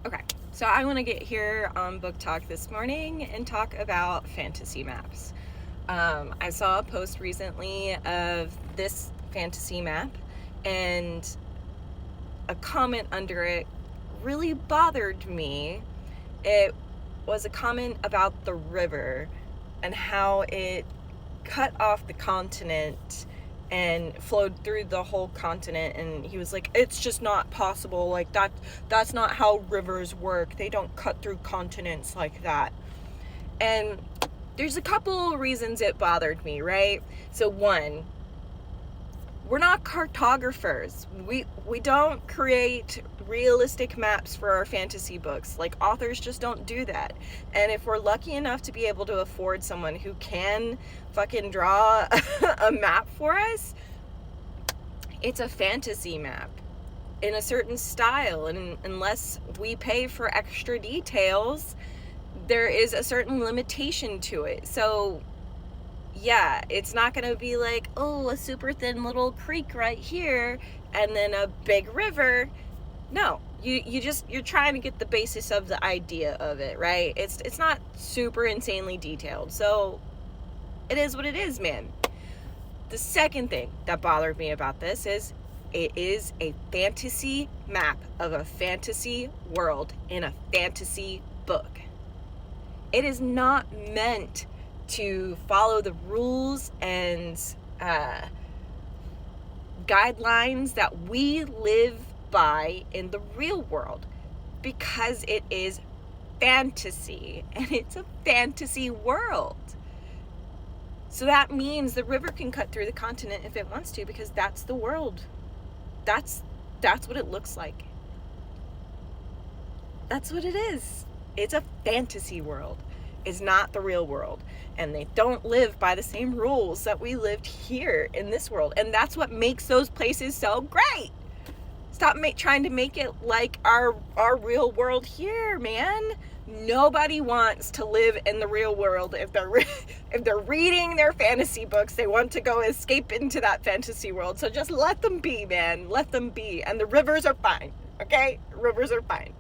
Okay, so I want to get here on Book Talk this morning and talk about fantasy maps. I saw a post recently of this fantasy map, and a comment under it really bothered me. It was a comment about the river and how it cut off the continent and flowed through the whole continent, and he was like, it's just not possible, like that's not how rivers work, they don't cut through continents like that. And there's a couple reasons it bothered me, right? So one, we're not cartographers. We don't create realistic maps for our fantasy books. Like, authors just don't do that. And if we're lucky enough to be able to afford someone who can fucking draw a map for us, it's a fantasy map in a certain style. And unless we pay for extra details, there is a certain limitation to it. So yeah, it's not going to be like, oh, a super thin little creek right here and then a big river. No, you're trying to get the basis of the idea of it, right? It's not super insanely detailed. So it is what it is, man. The second thing that bothered me about this is it is a fantasy map of a fantasy world in a fantasy book. It is not meant to follow the rules and guidelines that we live by in the real world, because it is fantasy and it's a fantasy world. So that means the river can cut through the continent if it wants to, because that's the world. That's what it looks like. That's what it is. It's a fantasy world. It's not the real world. And they don't live by the same rules that we lived here in this world. And that's what makes those places so great. Stop trying to make it like our real world here, man. Nobody wants to live in the real world. If they're reading their fantasy books, they want to go escape into that fantasy world. So just let them be, man. Let them be. And the rivers are fine, okay? Rivers are fine.